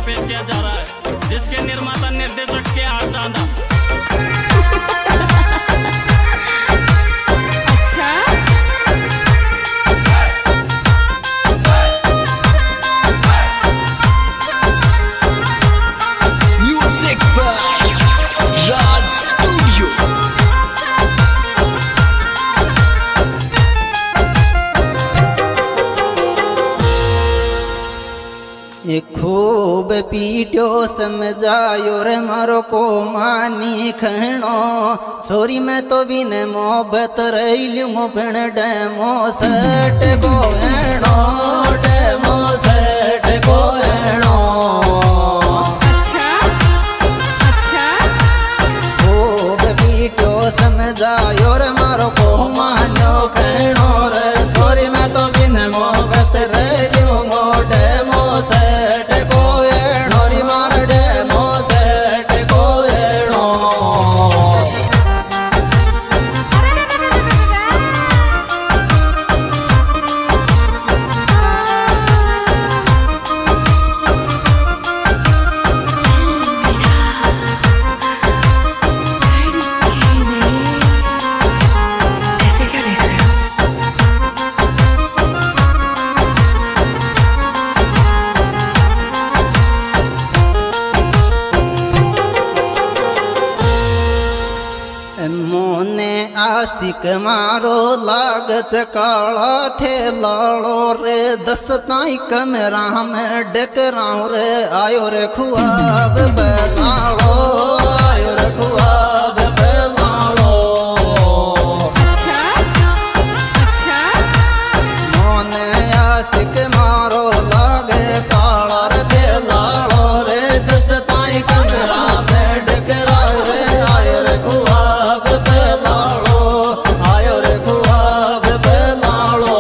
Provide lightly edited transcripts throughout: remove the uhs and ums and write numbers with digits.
पेश किया जा रहा है, जिसके निर्माता निर्देशक के आर चांदा। खूब पीटो समझायो रे मारो को मानी खणो, छोरी में तो बिन मोहब्बत रही लूँ पिण डेमो सट को हेणो, डेमो सट को हेणो। खूब पीटो समझायो रे मारो को मानो खणो रे, छोरी में तो बिन मोहब्बत रही लूँ डेमो सट को हेणो री मार डेमो सट को हेणो। मोने आशिक मारो लागत काला थे लाड़ो रे, दस्ताई कमरा में डकराऊ रे, आयो रे खुआब बलाड़ो, आयो रे खुआब बलाड़ो। मोने आशिक मारो लागे काला रे थे लाड़ो रे, दस्ताई कमरा में डकराऊ रे, आयो रे खुआब बलाड़ो, आयो रे खुआब बलाड़ो।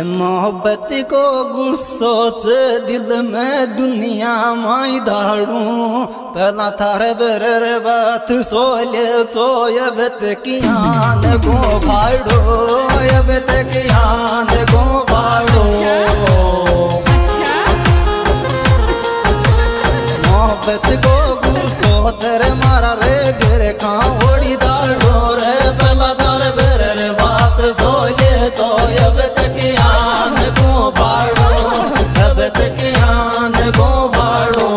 मोहब्बत को गुस्सो से दिल में दुनिया माई धाड़ू, पहला थारे बेर बात सोले चोयबत कियान गो भाड़ो, यबत कियान गो भाड़ो। मोहब्बत को गुस्सो से मारा रे गिर खा ओड़ी धाड़ो रे, पहला थारे बेर बात सोले चोयबत कियान गो भाड़ो, यबत कियान गो भाड़ो।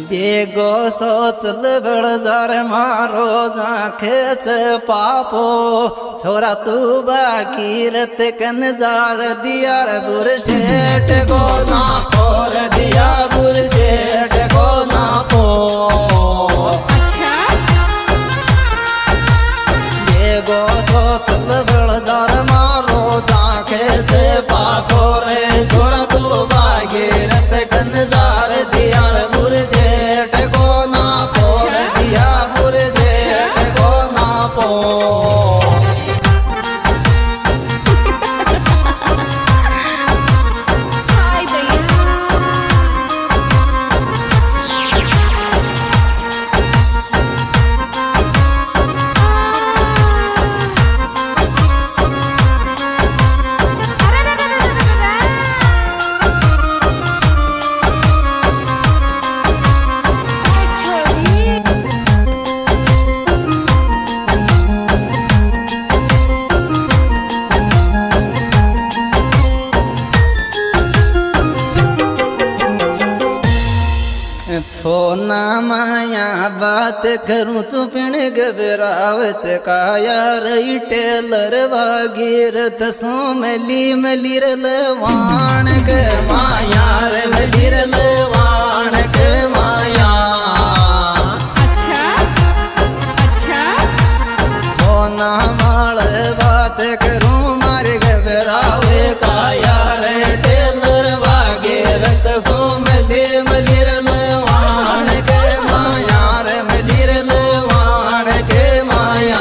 बेगो सोचल बड़जार मारो जाखे च पापो, छोरा तू बाकीरत कन जार दियार बुर सेठ गो ना पोर, दिया बुर सेठ गो ना पो। बेगो सोचल बड़जार मारो जाखे च पापो रे, छोरा तू बाकीरत कन जार दियार बुर सेठ को ना पोर, दिया बुर सेठ को ना पो। बात करूं चुपिण घबरावच काया रही टेलर वागीरत सो मली रलवाण के माया रे मली रलवाण के माया। अच्छा होना माल बात करूं मारे घबरावे काया रे टेलर वागीरत सो मली रलवाण के माया रे मली रलवाण के माया।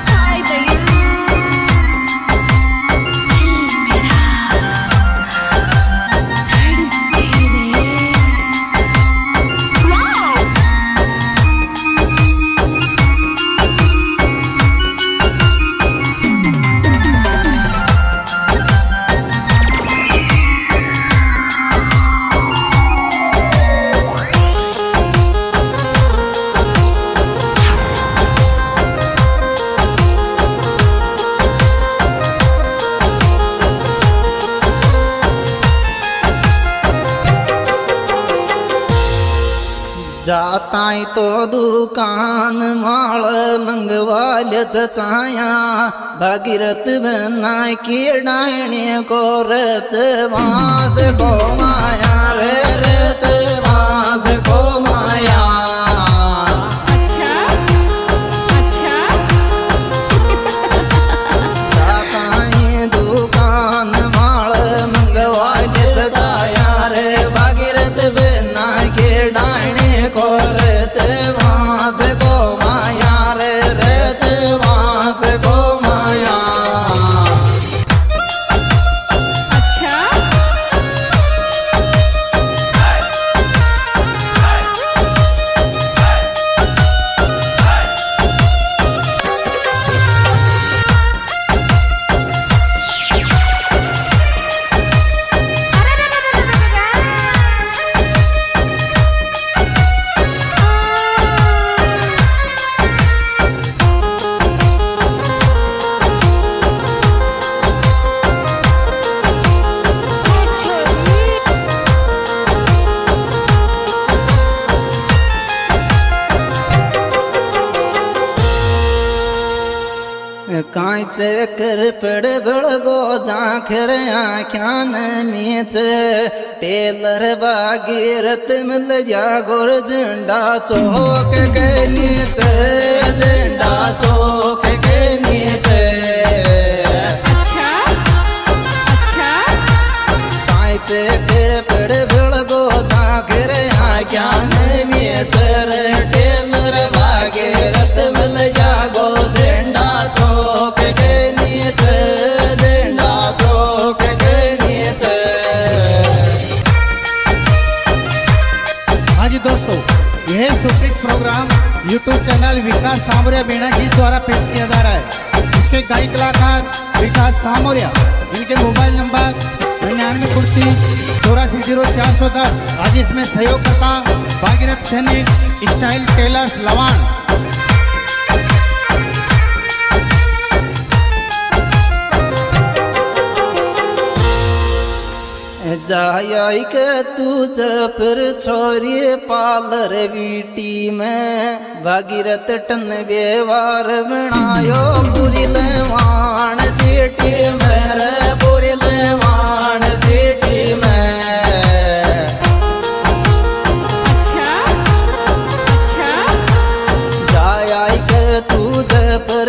हाय जाताई तो दुकान माल मंगवाल्यच चाया भागीरथ बनाय की डायणे को रच वास को माया रे रच वास को माया। जाताई दुकान माल मंगवाल्यच चाया रे भागीरथ बनाय की डायणे रच वास को माया रे रच वास को माया। कांच कर पड़ बड़गो झांखर आख्यान मीच टेलर भागीरथ मिल जा गोर झंडा चौक के नीचे झंडा चौक के नीचे। कांच कर पड़ बड़गो झांखर आख्यान मीच टेलर भागीरथ मिल जा गो झंडा चौक के नीचे झंडा चौक के नीचे। हाँ जी दोस्तों, यह शूटिंग प्रोग्राम YouTube चैनल विकास सामोरिया बीणा गीत द्वारा पेश किया जा रहा है। इसके गायक कलाकार विकास सामोरिया, इनके मोबाइल नंबर 9934 आज इसमें सहयोग करता भागीरथ सैनिक स्टाइल टेलर्स लवान। जाय के तुझ पर छोरी पालर बीटी में भागीरथ टन व्यवहार बनायो पूरी लवान सिटी में रे पूरी लवान सिटी में। जाय के तुझ पर